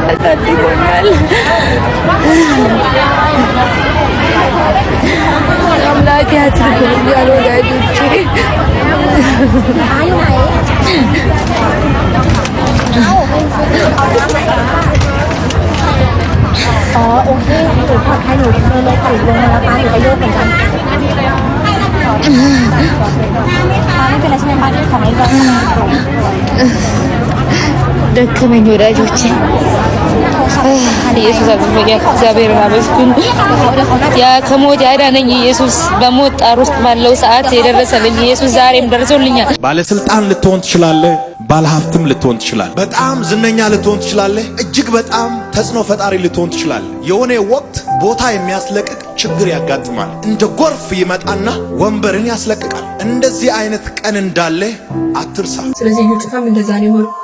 አሳድጎኛል። አምላክ ያድርግልኛል ወዳጆቼ።โอเคหนูปลอดภัยหนูเลยค่ะลงมาแล้วป้าหนูก็โยกเหมือนกันป้าไม่เป็นไรใช่ไหมป้าของไม่ร้อนደከመኝ ወዳጆቼ። ኢየሱስ አዝኖኛል። እግዚአብሔርን አመስግኑ። ያ ከሞት ያዳነኝ ኢየሱስ በሞት ጣር ውስጥ ባለው ሰዓት የደረሰልኝ ኢየሱስ ዛሬም ደርሶልኛል። ባለስልጣን ልትሆን ትችላለህ፣ ባለሀብትም ልትሆን ትችላለህ፣ በጣም ዝነኛ ልትሆን ትችላለህ፣ እጅግ በጣም ተጽዕኖ ፈጣሪ ልትሆን ትችላለህ። የሆነ ወቅት ቦታ የሚያስለቅቅ ችግር ያጋጥማል። እንደ ጎርፍ ይመጣና ወንበርን ያስለቅቃል። እንደዚህ አይነት ቀን እንዳለ አትርሳ። ስለዚህ ዩቲዩብም እንደዛ ነው የሆነው።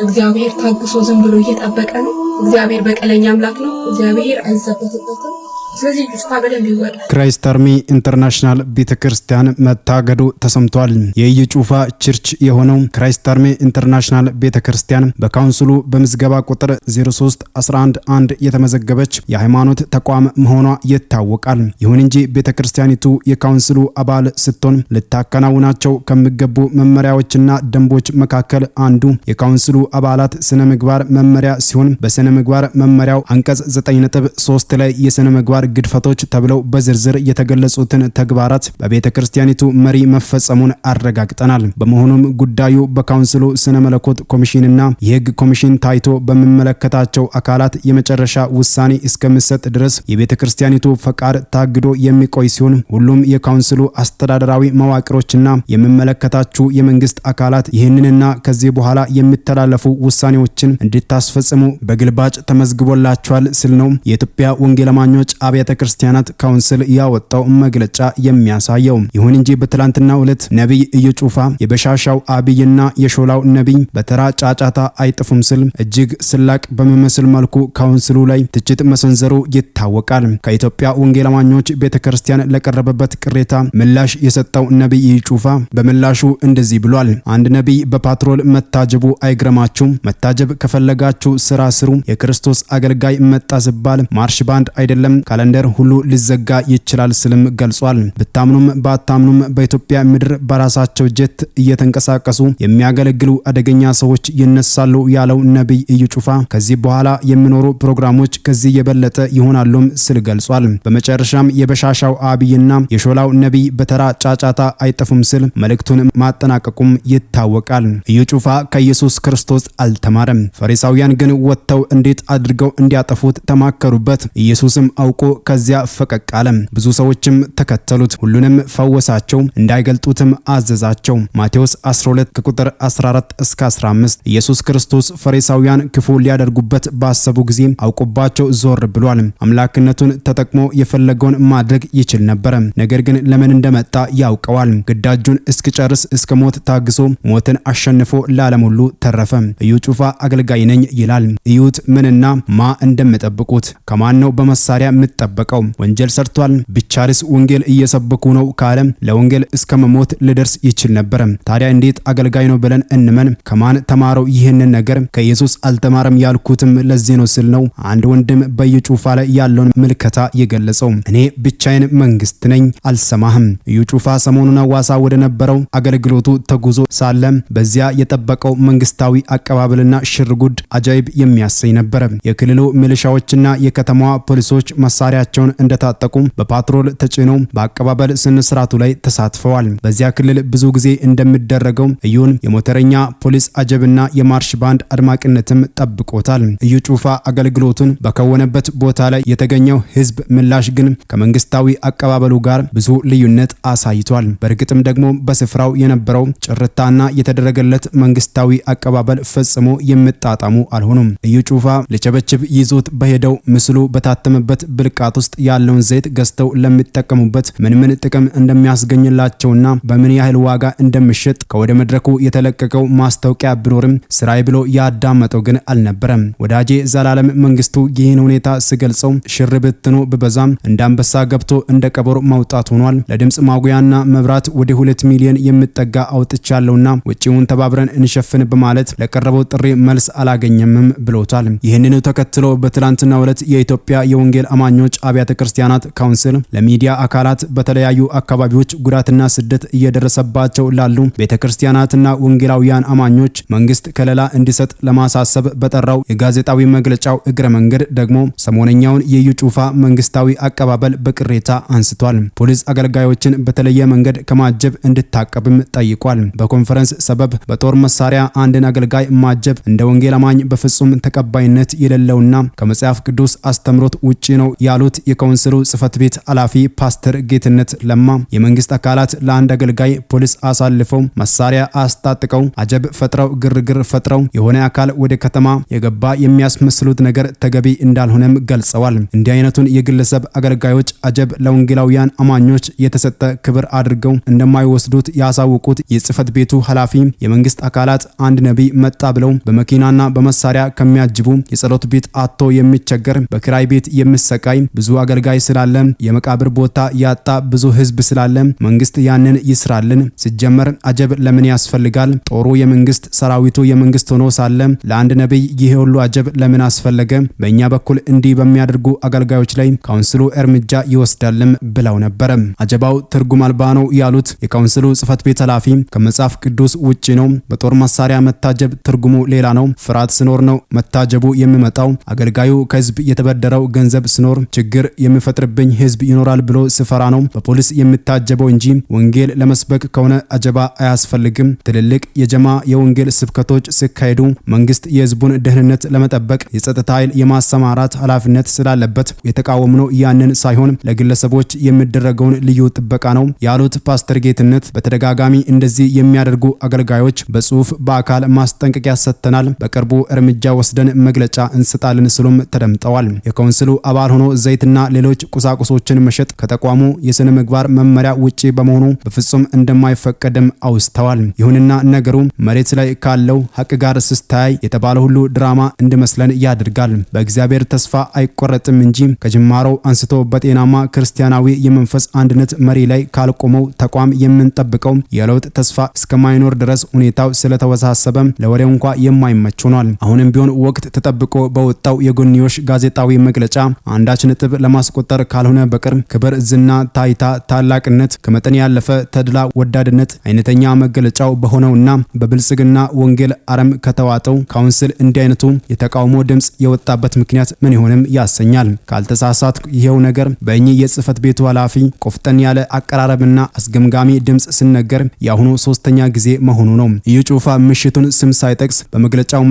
እግዚአብሔር ታግሶ ዝም ብሎ እየጠበቀ ነው። እግዚአብሔር በቀለኛ አምላክ ነው። እግዚአብሔር አይዘበትበትም። ስለዚህ ዩቲዩብ በደንብ ይወጣል። ክራይስት አርሚ ኢንተርናሽናል ቤተክርስቲያን መታገዱ ተሰምቷል። የኢዩ ጩፋ ቸርች የሆነው ክራይስት አርሚ ኢንተርናሽናል ቤተክርስቲያን በካውንስሉ በምዝገባ ቁጥር 03111 የተመዘገበች የሃይማኖት ተቋም መሆኗ ይታወቃል። ይሁን እንጂ ቤተክርስቲያኒቱ የካውንስሉ አባል ስትሆን ልታከናውናቸው ከሚገቡ መመሪያዎችና ደንቦች መካከል አንዱ የካውንስሉ አባላት ስነ ምግባር መመሪያ ሲሆን በስነ ምግባር መመሪያው አንቀጽ 9.3 ላይ የስነ ምግባር ግድፈቶች ተብለው በዝርዝር የተገለጹትን ተግባራት በቤተክርስቲያኒቱ መሪ መፈጸሙን አረጋግጠናል። በመሆኑም ጉዳዩ በካውንስሉ ስነ መለኮት ኮሚሽንና የህግ ኮሚሽን ታይቶ በሚመለከታቸው አካላት የመጨረሻ ውሳኔ እስከሚሰጥ ድረስ የቤተክርስቲያኒቱ ፈቃድ ታግዶ የሚቆይ ሲሆን ሁሉም የካውንስሉ አስተዳደራዊ መዋቅሮችና የሚመለከታቸው የመንግስት አካላት ይህንንና ከዚህ በኋላ የሚተላለፉ ውሳኔዎችን እንድታስፈጽሙ በግልባጭ ተመዝግቦላቸዋል ሲል ነው የኢትዮጵያ ወንጌል አማኞች አብያተ ክርስቲያናት ካውንስል ያወጣው መግለጫ የሚያሳየው። ይሁን እንጂ በትላንትናው ዕለት ነብይ ኢዩ ጩፋ የበሻሻው አብይና የሾላው ነብይ በተራ ጫጫታ አይጥፉም ሲል እጅግ ስላቅ በሚመስል መልኩ ካውንስሉ ላይ ትችት መሰንዘሩ ይታወቃል። ከኢትዮጵያ ወንጌል አማኞች ቤተክርስቲያን ለቀረበበት ቅሬታ ምላሽ የሰጠው ነብይ ኢዩ ጩፋ በምላሹ እንደዚህ ብሏል። አንድ ነብይ በፓትሮል መታጀቡ አይግረማችሁ። መታጀብ ከፈለጋችሁ ስራ ስሩ። የክርስቶስ አገልጋይ መጣ ሲባል ማርሽ ባንድ አይደለም ካለንደር ሁሉ ሊዘጋ ይችላል ስልም ገልጿል። ብታምኑም ባታምኑም በኢትዮጵያ ምድር በራሳቸው ጀት እየተንቀሳቀሱ የሚያገለግሉ አደገኛ ሰዎች ይነሳሉ ያለው ነብይ ኢዩ ጩፋ ከዚህ በኋላ የሚኖሩ ፕሮግራሞች ከዚህ የበለጠ ይሆናሉም ስል ገልጿል። በመጨረሻም የበሻሻው አብይና የሾላው ነብይ በተራ ጫጫታ አይጠፉም ስል መልእክቱን ማጠናቀቁም ይታወቃል። ኢዩ ጩፋ ከኢየሱስ ክርስቶስ አልተማረም። ፈሪሳውያን ግን ወጥተው እንዴት አድርገው እንዲያጠፉት ተማከሩበት። ኢየሱስም አውቆ ከዚያ ፈቀቅ አለ። ብዙ ሰዎችም ተከተሉት። ሁሉንም ፈወሳቸው፣ እንዳይገልጡትም አዘዛቸው። ማቴዎስ 12 ከቁጥር 14 እስከ 15። ኢየሱስ ክርስቶስ ፈሪሳውያን ክፉ ሊያደርጉበት ባሰቡ ጊዜ አውቆባቸው ዞር ብሏል። አምላክነቱን ተጠቅሞ የፈለገውን ማድረግ ይችል ነበር። ነገር ግን ለምን እንደመጣ ያውቀዋል። ግዳጁን እስኪጨርስ እስከ ሞት ታግሶ ሞትን አሸንፎ ለዓለም ሁሉ ተረፈ። ኢዩ ጩፋ አገልጋይ ነኝ ይላል። እዩት ምንና ማ እንደምጠብቁት ከማን ነው በመሳሪያ የምትጠበቀው? ወንጀል ሰርቷል። ብቻርስ ወንጌል እየሰበኩ ነው ካለ ለወንጌል እስከ መሞት ሊደርስ ይችል ነበር። ታዲያ እንዴት አገልጋይ ነው ብለን እንመን? ከማን ተማረው ይህንን ነገር? ከኢየሱስ አልተማረም ያልኩትም ለዚህ ነው ስል ነው አንድ ወንድም በኢዩ ጩፋ ላይ ያለውን ምልከታ የገለጸው። እኔ ብቻዬን መንግስት ነኝ አልሰማህም። ኢዩ ጩፋ ሰሞኑን ሐዋሳ ወደ ነበረው አገልግሎቱ ተጉዞ ሳለ በዚያ የጠበቀው መንግስታዊ አቀባበልና ሽርጉድ አጃይብ የሚያሰኝ ነበር። የክልሉ ሚሊሻዎችና የከተማዋ ፖሊሶች መሳሪያቸውን እንደታጠቁ በፓትሮል ተጭነው በአቀባበል ስነ ስርዓቱ ላይ ተሳትፈዋል። በዚያ ክልል ብዙ ጊዜ እንደሚደረገው ኢዩን የሞተረኛ ፖሊስ አጀብና የማርሽ ባንድ አድማቂነትም ጠብቆታል። ኢዩ ጩፋ አገልግሎቱን በከወነበት ቦታ ላይ የተገኘው ህዝብ ምላሽ ግን ከመንግስታዊ አቀባበሉ ጋር ብዙ ልዩነት አሳይቷል። በእርግጥም ደግሞ በስፍራው የነበረው ጭርታና የተደረገለት መንግስታዊ አቀባበል ፈጽሞ የሚጣጣሙ አልሆኑም። ኢዩ ጩፋ ለቸበችብ ይዞት በሄደው ምስሉ በታተመበት ብልቃ ብልቃጥ ውስጥ ያለውን ዘይት ገዝተው ለሚጠቀሙበት ምን ጥቅም እንደሚያስገኝላቸውና በምን ያህል ዋጋ እንደሚሸጥ ከወደ መድረኩ የተለቀቀው ማስታወቂያ ቢኖርም ስራይ ብሎ ያዳመጠው ግን አልነበረም። ወዳጄ ዘላለም መንግስቱ ይህን ሁኔታ ሲገልጸው ሽር ብትኑ በበዛም እንዳንበሳ ገብቶ እንደ ቀበሮ መውጣት ሆኗል። ለድምጽ ማጉያና መብራት ወደ 2 ሚሊዮን የሚጠጋ አውጥቻለሁና ወጪውን ተባብረን እንሸፍን በማለት ለቀረበው ጥሪ መልስ አላገኘምም ብሎታል። ይህንኑ ተከትሎ በትላንትናው ዕለት የኢትዮጵያ የወንጌል አማኞች አብያተ ክርስቲያናት ካውንስል ለሚዲያ አካላት በተለያዩ አካባቢዎች ጉዳትና ስደት እየደረሰባቸው ላሉ ቤተክርስቲያናትና ወንጌላውያን አማኞች መንግስት ከለላ እንዲሰጥ ለማሳሰብ በጠራው የጋዜጣዊ መግለጫው እግረ መንገድ ደግሞ ሰሞነኛውን የኢዩ ጩፋ መንግስታዊ አቀባበል በቅሬታ አንስቷል። ፖሊስ አገልጋዮችን በተለየ መንገድ ከማጀብ እንድታቀብም ጠይቋል። በኮንፈረንስ ሰበብ በጦር መሳሪያ አንድን አገልጋይ ማጀብ እንደ ወንጌል አማኝ በፍጹም ተቀባይነት የሌለውና ከመጽሐፍ ቅዱስ አስተምሮት ውጪ ነው ያሉት የካውንስሉ ጽህፈት ቤት ኃላፊ ፓስተር ጌትነት ለማ የመንግስት አካላት ለአንድ አገልጋይ ፖሊስ አሳልፈው መሳሪያ አስታጥቀው አጀብ ፈጥረው ግርግር ፈጥረው የሆነ አካል ወደ ከተማ የገባ የሚያስመስሉት ነገር ተገቢ እንዳልሆነም ገልጸዋል። እንዲህ አይነቱን የግለሰብ አገልጋዮች አጀብ ለወንጌላውያን አማኞች የተሰጠ ክብር አድርገው እንደማይወስዱት ያሳወቁት የጽህፈት ቤቱ ኃላፊ የመንግስት አካላት አንድ ነቢይ መጣ ብለው በመኪናና በመሳሪያ ከሚያጅቡ የጸሎት ቤት አጥቶ የሚቸገር በክራይ ቤት የሚሰቃይ ብዙ አገልጋይ ስላለ የመቃብር ቦታ ያጣ ብዙ ህዝብ ስላለ መንግስት ያንን ይስራልን። ሲጀመር አጀብ ለምን ያስፈልጋል? ጦሩ የመንግስት ሰራዊቱ የመንግስት ሆኖ ሳለ ለአንድ ነብይ ይሄ ሁሉ አጀብ ለምን አስፈለገ? በእኛ በኩል እንዲህ በሚያደርጉ አገልጋዮች ላይ ካውንስሉ እርምጃ ይወስዳልም ብለው ነበር። አጀባው ትርጉም አልባ ነው ያሉት የካውንስሉ ጽህፈት ቤት ኃላፊ ከመጽሐፍ ቅዱስ ውጪ ነው። በጦር መሳሪያ መታጀብ ትርጉሙ ሌላ ነው። ፍርሃት ሲኖር ነው መታጀቡ የሚመጣው። አገልጋዩ ከህዝብ የተበደረው ገንዘብ ሲኖር ችግር የሚፈጥርብኝ ህዝብ ይኖራል ብሎ ሲፈራ ነው በፖሊስ የሚታጀበው እንጂ ወንጌል ለመስበክ ከሆነ አጀባ አያስፈልግም። ትልልቅ የጀማ የወንጌል ስብከቶች ሲካሄዱ መንግስት የህዝቡን ደህንነት ለመጠበቅ የጸጥታ ኃይል የማሰማራት ኃላፊነት ስላለበት የተቃወምነው ያንን ሳይሆን ለግለሰቦች የሚደረገውን ልዩ ጥበቃ ነው ያሉት ፓስተር ጌትነት በተደጋጋሚ እንደዚህ የሚያደርጉ አገልጋዮች በጽሁፍ በአካል ማስጠንቀቂያ ሰጥተናል፣ በቅርቡ እርምጃ ወስደን መግለጫ እንስጣለን ሲሉም ተደምጠዋል። የካውንስሉ አባል ሆኖ ዘይትና ሌሎች ቁሳቁሶችን መሸጥ ከተቋሙ የስነ ምግባር መመሪያ ውጪ በመሆኑ በፍጹም እንደማይፈቀድም አውስተዋል። ይሁንና ነገሩ መሬት ላይ ካለው ሀቅ ጋር ሲስተያይ የተባለ ሁሉ ድራማ እንዲመስለን ያደርጋል። በእግዚአብሔር ተስፋ አይቆረጥም እንጂ ከጅማሮው አንስቶ በጤናማ ክርስቲያናዊ የመንፈስ አንድነት መሪ ላይ ካልቆመው ተቋም የምንጠብቀው የለውጥ ተስፋ እስከማይኖር ድረስ ሁኔታው ስለተወሳሰበ ለወሬው እንኳ የማይመች ሆኗል። አሁንም ቢሆን ወቅት ተጠብቆ በወጣው የጎንዮሽ ጋዜጣዊ መግለጫ አንዳች ነጥብ ለማስቆጠር ካልሆነ በቀር ክብር፣ ዝና፣ ታይታ፣ ታላቅነት ከመጠን ያለፈ ተድላ ወዳድነት አይነተኛ መገለጫው በሆነውና በብልጽግና ወንጌል አረም ከተዋጠው ካውንስል እንዲህ አይነቱ የተቃውሞ ድምጽ የወጣበት ምክንያት ምን ይሆንም ያሰኛል። ካልተሳሳት ይሄው ነገር በእኚህ የጽህፈት ቤቱ ኃላፊ ቆፍጠን ያለ አቀራረብና አስገምጋሚ ድምጽ ሲነገር የአሁኑ 3ኛ ጊዜ መሆኑ ነው። ኢዩ ጩፋ ምሽቱን ስም ሳይጠቅስ በመግለጫው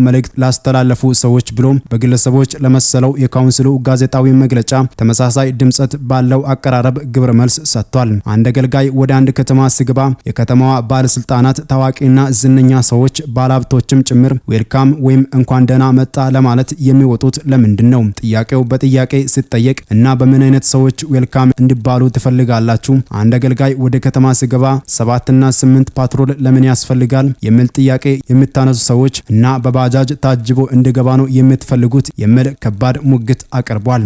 መልእክት ላስተላለፉ ሰዎች ብሎ በግለሰቦች ለመሰለው የካውንስሉ ጋዜጣዊ መግለጫ ተመሳሳይ ድምጸት ባለው አቀራረብ ግብረ መልስ ሰጥቷል። አንድ አገልጋይ ወደ አንድ ከተማ ሲገባ የከተማዋ ባለስልጣናት፣ ታዋቂና ዝነኛ ሰዎች፣ ባለሀብቶችም ጭምር ዌልካም ወይም እንኳን ደህና መጣ ለማለት የሚወጡት ለምንድን ነው? ጥያቄው በጥያቄ ሲጠየቅ እና በምን አይነት ሰዎች ዌልካም እንዲባሉ ትፈልጋላችሁ? አንድ አገልጋይ ወደ ከተማ ሲገባ 7 እና 8 ፓትሮል ለምን ያስፈልጋል? የሚል ጥያቄ የምታነሱ ሰዎች እና በባጃጅ ታጅቦ እንዲገባ ነው የምትፈልጉት የሚል ከባድ ሙግት አቀርቧል።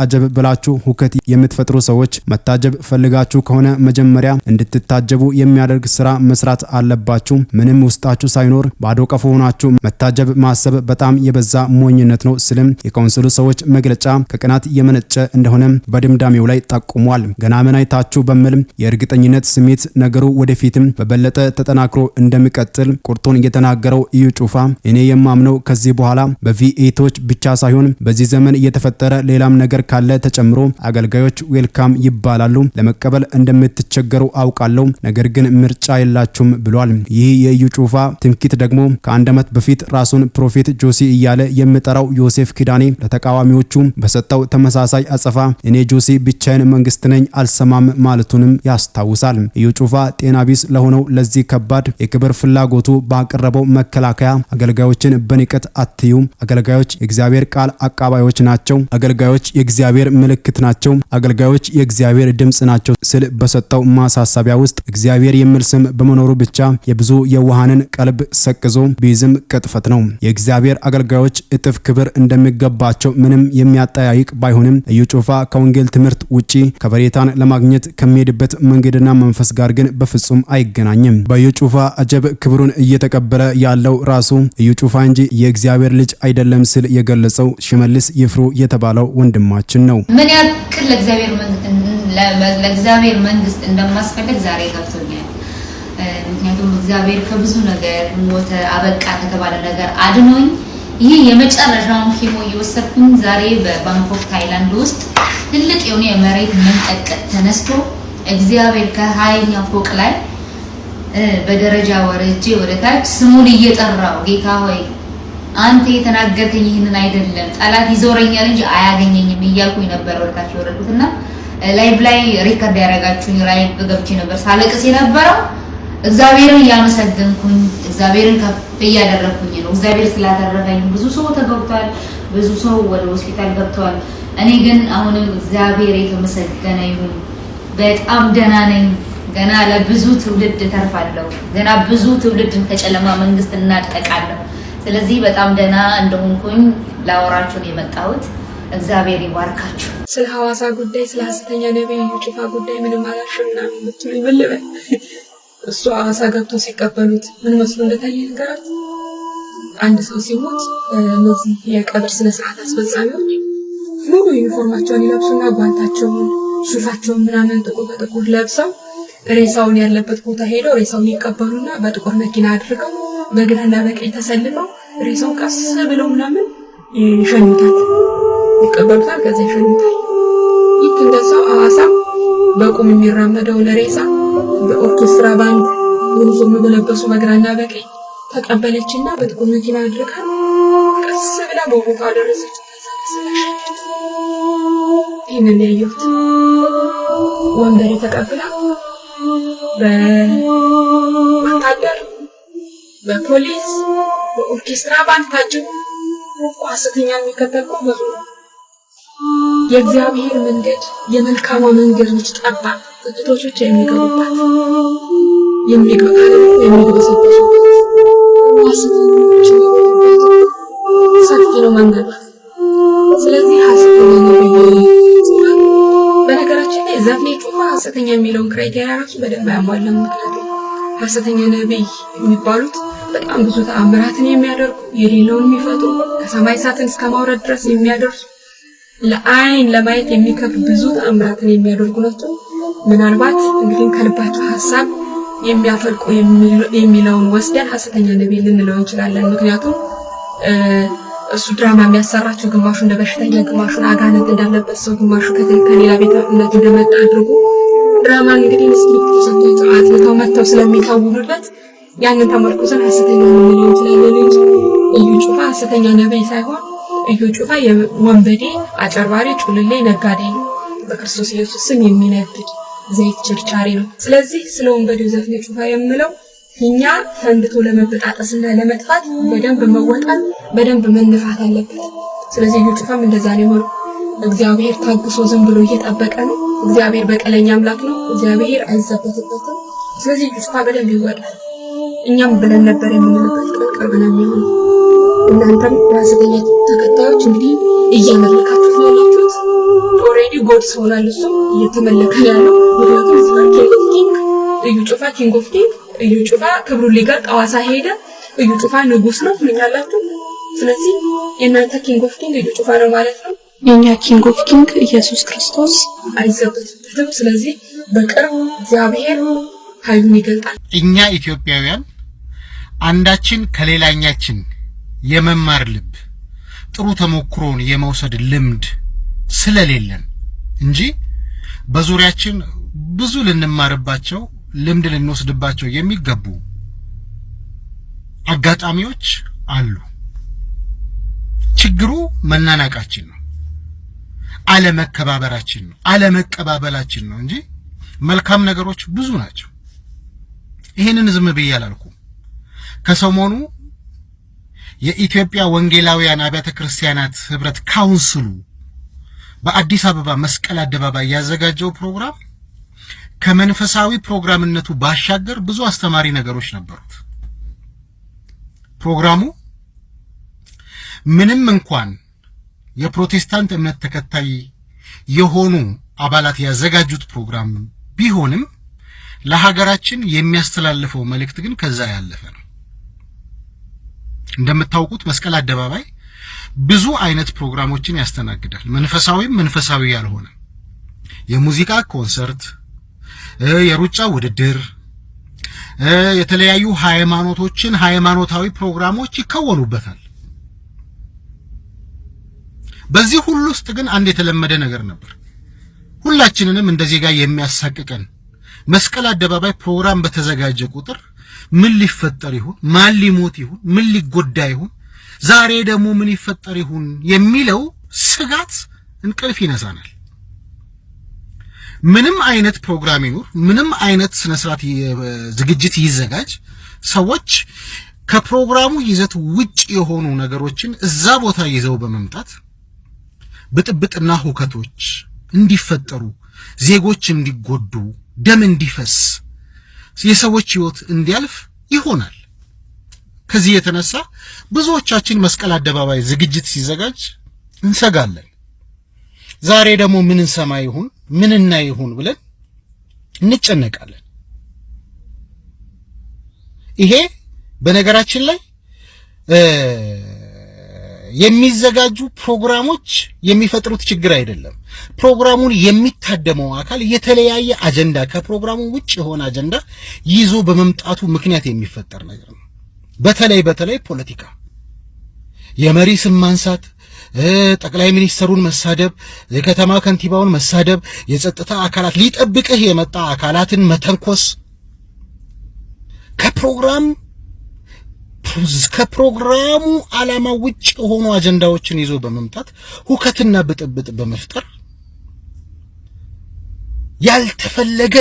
አጀብ ብላችሁ ሁከት የምትፈጥሩ ሰዎች መታጀብ ፈልጋችሁ ከሆነ መጀመሪያ እንድትታጀቡ የሚያደርግ ስራ መስራት አለባችሁ። ምንም ውስጣችሁ ሳይኖር ባዶ ቀፎ ሆናችሁ መታጀብ ማሰብ በጣም የበዛ ሞኝነት ነው ስልም የካውንስሉ ሰዎች መግለጫ ከቅናት የመነጨ እንደሆነ በድምዳሜው ላይ ጠቁሟል። ገና ምን አይታችሁ በሚል የእርግጠኝነት ስሜት ነገሩ ወደፊትም በበለጠ ተጠናክሮ እንደሚቀጥል ቁርጡን የተናገረው ኢዩ ጩፋ እኔ የማምነው ከዚህ በኋላ በቪኤቶች ብቻ ሳይሆን በዚህ ዘመን የተፈጠረ ሌላም ነገር ካለ ተጨምሮ አገልጋዮች ዌልካም ይባላሉ። ለመቀበል እንደምትቸገሩ አውቃለሁ፣ ነገር ግን ምርጫ የላችሁም ብሏል። ይህ የኢዩ ጩፋ ትምክህት ደግሞ ከአንድ ዓመት በፊት ራሱን ፕሮፌት ጆሲ እያለ የሚጠራው ዮሴፍ ኪዳኔ ለተቃዋሚዎቹ በሰጠው ተመሳሳይ አጸፋ እኔ ጆሲ ብቻዬን መንግስት ነኝ አልሰማም ማለቱንም ያስታውሳል። ኢዩ ጩፋ ጤና ቢስ ለሆነው ለዚህ ከባድ የክብር ፍላጎቱ ባቀረበው መከላከያ አገልጋዮችን በንቀት አትዩ፣ አገልጋዮች የእግዚአብሔር ቃል አቃባዮች ናቸው፣ አገልጋዮች አገልጋዮች የእግዚአብሔር ምልክት ናቸው፣ አገልጋዮች የእግዚአብሔር ድምጽ ናቸው ስል በሰጠው ማሳሰቢያ ውስጥ እግዚአብሔር የሚል ስም በመኖሩ ብቻ የብዙ የዋሃንን ቀልብ ሰቅዞ ቢይዝም ቅጥፈት ነው። የእግዚአብሔር አገልጋዮች እጥፍ ክብር እንደሚገባቸው ምንም የሚያጠያይቅ ባይሆንም እዩ ጩፋ ከወንጌል ትምህርት ውጪ ከበሬታን ለማግኘት ከሚሄድበት መንገድና መንፈስ ጋር ግን በፍጹም አይገናኝም። በእዩ ጩፋ አጀብ ክብሩን እየተቀበለ ያለው ራሱ እዩ ጩፋ እንጂ የእግዚአብሔር ልጅ አይደለም ሲል የገለጸው ሽመልስ ይፍሩ የተባለው ወንድማችን ነው። ምን ያክል ለእግዚአብሔር መንግስት እንደማስፈልግ ዛሬ ገብቶኛል። ምክንያቱም እግዚአብሔር ከብዙ ነገር ሞተ አበቃ ከተባለ ነገር አድኖኝ ይህ የመጨረሻውን ኪሞ እየወሰድኩኝ ዛሬ በባንኮክ ታይላንድ ውስጥ ትልቅ የሆነ የመሬት መንቀጥቀጥ ተነስቶ እግዚአብሔር ከ20ኛ ፎቅ ላይ በደረጃ ወርጄ ወደ ታች ስሙን እየጠራው ጌታ ሆይ አንተ የተናገርከኝ ይህንን አይደለም ጠላት ይዞረኛል እንጂ አያገኘኝም እያልኩኝ ነበር ወደ ታች ወረድኩትና ላይቭ ላይ ሪከርድ ያደረጋችሁኝ ላይቭ ገብቼ ነበር ሳለቅስ የነበረው እግዚአብሔርን ያመሰግንኩኝ እግዚአብሔርን ከፍ ያደረኩኝ ነው። እግዚአብሔር ስላደረገኝ ብዙ ሰው ተገብቷል፣ ብዙ ሰው ወደ ሆስፒታል ገብቷል። እኔ ግን አሁንም እግዚአብሔር የተመሰገነ ይሁን በጣም ደህና ነኝ። ገና ለብዙ ትውልድ ተርፋለሁ። ገና ብዙ ትውልድን ከጨለማ መንግስት እናጠቃለሁ። ስለዚህ በጣም ደህና እንደሆንኩኝ ላወራችሁ ነው የመጣሁት። እግዚአብሔር ይባርካችሁ። ስለ ሐዋሳ ጉዳይ ስለ ሐሰተኛ ነብይ እዩ ጩፋ ጉዳይ ምንም አላልሽምና ምትሉኝ ምን ልበል? እሱ ሐዋሳ ገብቶ ሲቀበሉት ምን መስሎ እንደታየ ነገራት። አንድ ሰው ሲሞት እነዚህ የቀብር ስነ ስርዓት አስፈጻሚዎች ሙሉ ዩኒፎርማቸውን ይለብሱና ጓንታቸውን ሱፋቸውን ምናምን ጥቁር በጥቁር ለብሰው ሬሳውን ያለበት ቦታ ሄደው ሬሳውን ይቀበሉና በጥቁር መኪና አድርገው በግራና በቀኝ ተሰልፈው ሬሳውን ቀስ ብለው ምናምን ይሸኙታል፣ ይቀበሉታል፣ ከዛ ይሸኙታል። ይህ እንደዛው ሐዋሳ በቁም የሚራመደው ለሬሳ በኦርኬስትራ ባንድ ዩኒፎርም በለበሱ በግራና በቀኝ ተቀበለችና በጥቁር መኪና አድርጋ ቀስ ብላ በቦታው አደረሰች። ይህንን ያየሁት ወንበር ተቀብላ በወታደር በፖሊስ በኦርኬስትራ ባንድ ታጅቦ ሐሰተኛ የሚከተል እኮ ብዙ ነው። የእግዚአብሔር መንገድ የመልካሟ መንገድ ነች ጠባብ፣ ጥቂቶች ብቻ የሚገቡባት የሚገበሰበሱበት ሐሰተኞች የሚገቡበት ሰፊ ነው መንገዱ። ስለዚህ ሐሰተኛ ነብይ በነገራችን ላይ ዘፍኔ ጩፋ ሐሰተኛ የሚለውን ክራይቴሪያ ራሱ በደንብ አያሟላም። ምክንያቱም ሐሰተኛ ነብይ የሚባሉት በጣም ብዙ ተአምራትን የሚያደርጉ የሌለውን የሚፈጥሩ ከሰማይ እሳትን እስከ ማውረድ ድረስ የሚያደርሱ ለአይን ለማየት የሚከብድ ብዙ ተአምራትን የሚያደርጉ ናቸው። ምናልባት እንግዲህ ከልባቸው ሐሳብ የሚያፈልቁ የሚለውን ወስደን ሐሰተኛ ነብይ ልንለው እንችላለን። ምክንያቱም እሱ ድራማ የሚያሰራቸው ግማሹ እንደ በሽተኛ፣ ግማሹን አጋንንት እንዳለበት ሰው፣ ግማሹ ከሌላ ቤተ እምነት እንደመጣ አድርጎ ድራማ እንግዲህ ስክሪፕት ሰጥተው አጥንተው መጥተው ስለሚታውሩበት ያንን ተመርኩዘን ሐሰተኛ ነብይ ልንለው እንችላለን እንጂ እዩ ጩፋ ሐሰተኛ ነብይ ሳይሆን እዩ ጩፋ የወንበዴ አጨርባሪ ጩልሌ ነጋዴ ነው። በክርስቶስ ኢየሱስ ስም የሚነግድ ዘይት ችርቻሪ ነው። ስለዚህ ስለ ወንበዴው ዘፍኔ ጩፋ የምለው እኛ ፈንድቶ ለመበጣጠስና ለመጥፋት በደንብ መወጣት በደንብ መንፋት አለበት። ስለዚህ እዩ ጩፋም እንደዛ ነው የሆነው። እግዚአብሔር ታግሶ ዝም ብሎ እየጠበቀ ነው። እግዚአብሔር በቀለኛ አምላክ ነው። እግዚአብሔር አይዘበትበትም። ስለዚህ እዩ ጩፋ በደንብ ይወጣል። እኛም ብለን ነበር የምንልበት ቀን ቅርብ ነው የሚሆነው። እናንተም ሐሰተኛ ተከታዮች እንግዲህ እያመለካችሁ ነው ያላችሁት። ኦሬዲ ጎድ ሆኗል፣ እሱ እየተመለከ ያለው ምክንያቱም እዩ ጩፋ ኪንግ ኦፍ ኪንግ፣ እዩ ጩፋ ክብሩን ሊገልጥ ሐዋሳ ሄደ። እዩ ጩፋ ንጉስ ነው ምኛላችሁ። ስለዚህ የእናንተ ኪንግ ኦፍ ኪንግ እዩ ጩፋ ነው ማለት ነው። የኛ ኪንግ ኦፍ ኪንግ ኢየሱስ ክርስቶስ አይዘበትበትም። ስለዚህ በቅርብ እግዚአብሔር ኃይሉን ይገልጣል። እኛ ኢትዮጵያውያን አንዳችን ከሌላኛችን የመማር ልብ ጥሩ ተሞክሮን የመውሰድ ልምድ ስለሌለን እንጂ በዙሪያችን ብዙ ልንማርባቸው ልምድ ልንወስድባቸው የሚገቡ አጋጣሚዎች አሉ። ችግሩ መናናቃችን ነው፣ አለመከባበራችን ነው፣ አለመቀባበላችን ነው እንጂ መልካም ነገሮች ብዙ ናቸው። ይሄንን ዝም ብዬ አላልኩም። ከሰሞኑ የኢትዮጵያ ወንጌላውያን አብያተ ክርስቲያናት ህብረት ካውንስሉ በአዲስ አበባ መስቀል አደባባይ ያዘጋጀው ፕሮግራም ከመንፈሳዊ ፕሮግራምነቱ ባሻገር ብዙ አስተማሪ ነገሮች ነበሩት። ፕሮግራሙ ምንም እንኳን የፕሮቴስታንት እምነት ተከታይ የሆኑ አባላት ያዘጋጁት ፕሮግራም ቢሆንም ለሀገራችን የሚያስተላልፈው መልእክት ግን ከዛ ያለፈ ነው። እንደምታውቁት መስቀል አደባባይ ብዙ አይነት ፕሮግራሞችን ያስተናግዳል። መንፈሳዊ ያልሆነ የሙዚቃ ኮንሰርት፣ የሩጫ ውድድር፣ የተለያዩ ሃይማኖታዊ ፕሮግራሞች ይከወኑበታል። በዚህ ሁሉ ውስጥ ግን አንድ የተለመደ ነገር ነበር። ሁላችንንም እንደዚህ ጋር የሚያሳቅቀን መስቀል አደባባይ ፕሮግራም በተዘጋጀ ቁጥር ምን ሊፈጠር ይሁን፣ ማን ሊሞት ይሁን፣ ምን ሊጎዳ ይሁን፣ ዛሬ ደግሞ ምን ይፈጠር ይሁን የሚለው ስጋት እንቅልፍ ይነሳናል። ምንም አይነት ፕሮግራም ይኑር፣ ምንም አይነት ስነ ስርዓት ዝግጅት ይዘጋጅ፣ ሰዎች ከፕሮግራሙ ይዘት ውጭ የሆኑ ነገሮችን እዛ ቦታ ይዘው በመምጣት ብጥብጥና ሁከቶች እንዲፈጠሩ፣ ዜጎች እንዲጎዱ፣ ደም እንዲፈስ፣ የሰዎች ህይወት እንዲያልፍ ይሆናል። ከዚህ የተነሳ ብዙዎቻችን መስቀል አደባባይ ዝግጅት ሲዘጋጅ እንሰጋለን። ዛሬ ደግሞ ምን እንሰማ ይሁን፣ ምን እናይ ይሁን ብለን እንጨነቃለን። ይሄ በነገራችን ላይ የሚዘጋጁ ፕሮግራሞች የሚፈጥሩት ችግር አይደለም። ፕሮግራሙን የሚታደመው አካል የተለያየ አጀንዳ ከፕሮግራሙ ውጭ የሆነ አጀንዳ ይዞ በመምጣቱ ምክንያት የሚፈጠር ነገር ነው። በተለይ ፖለቲካ፣ የመሪ ስም ማንሳት፣ ጠቅላይ ሚኒስትሩን መሳደብ፣ የከተማ ከንቲባውን መሳደብ፣ የጸጥታ አካላት ሊጠብቅህ የመጣ አካላትን መተንኮስ፣ ከፕሮግራሙ ዓላማ ውጭ የሆኑ አጀንዳዎችን ይዞ በመምጣት ሁከትና ብጥብጥ በመፍጠር ያልተፈለገ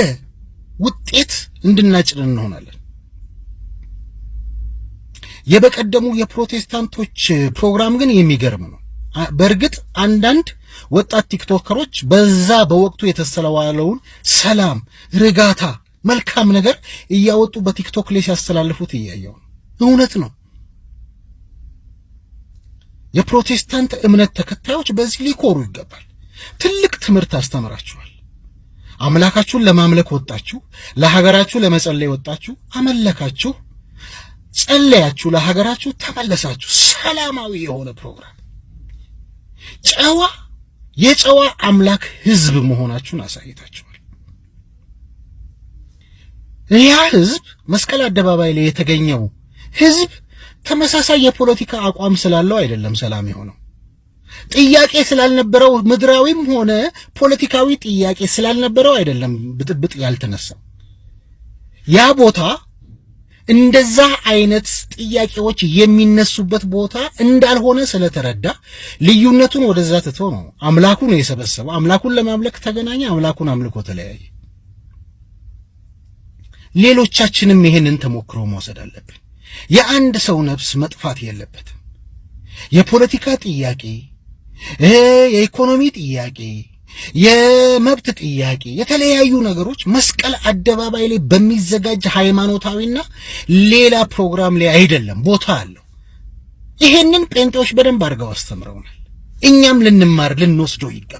ውጤት እንድናጭር እንሆናለን። የበቀደሙ የፕሮቴስታንቶች ፕሮግራም ግን የሚገርም ነው። በእርግጥ አንዳንድ ወጣት ቲክቶከሮች በዛ በወቅቱ የተስተዋለውን ሰላም፣ ርጋታ፣ መልካም ነገር እያወጡ በቲክቶክ ላይ ሲያስተላልፉት እያየው እውነት ነው። የፕሮቴስታንት እምነት ተከታዮች በዚህ ሊኮሩ ይገባል። ትልቅ ትምህርት አስተምራችኋል። አምላካችሁን ለማምለክ ወጣችሁ፣ ለሀገራችሁ ለመጸለይ ወጣችሁ፣ አመለካችሁ፣ ጸለያችሁ፣ ለሀገራችሁ ተመለሳችሁ። ሰላማዊ የሆነ ፕሮግራም፣ የጨዋ አምላክ ህዝብ መሆናችሁን አሳይታችኋል። ያ ህዝብ መስቀል አደባባይ ላይ የተገኘው ህዝብ ተመሳሳይ የፖለቲካ አቋም ስላለው አይደለም ሰላም የሆነው። ጥያቄ ስላልነበረው፣ ምድራዊም ሆነ ፖለቲካዊ ጥያቄ ስላልነበረው አይደለም ብጥብጥ ያልተነሳው። ያ ቦታ እንደዛ አይነት ጥያቄዎች የሚነሱበት ቦታ እንዳልሆነ ስለተረዳ ልዩነቱን ወደዛ ትቶ ነው አምላኩን የሰበሰበው። አምላኩን ለማምለክ ተገናኘ፣ አምላኩን አምልኮ ተለያየ። ሌሎቻችንም ይሄንን ተሞክሮ መውሰድ አለብን። የአንድ ሰው ነፍስ መጥፋት የለበትም። የፖለቲካ ጥያቄ፣ የኢኮኖሚ ጥያቄ፣ የመብት ጥያቄ፣ የተለያዩ ነገሮች መስቀል አደባባይ ላይ በሚዘጋጅ ሃይማኖታዊና ሌላ ፕሮግራም ላይ አይደለም፣ ቦታ አለው። ይሄንን ጴንጤዎች በደንብ አድርገው አስተምረውናል። እኛም ልንማር ልንወስደው ይገባል።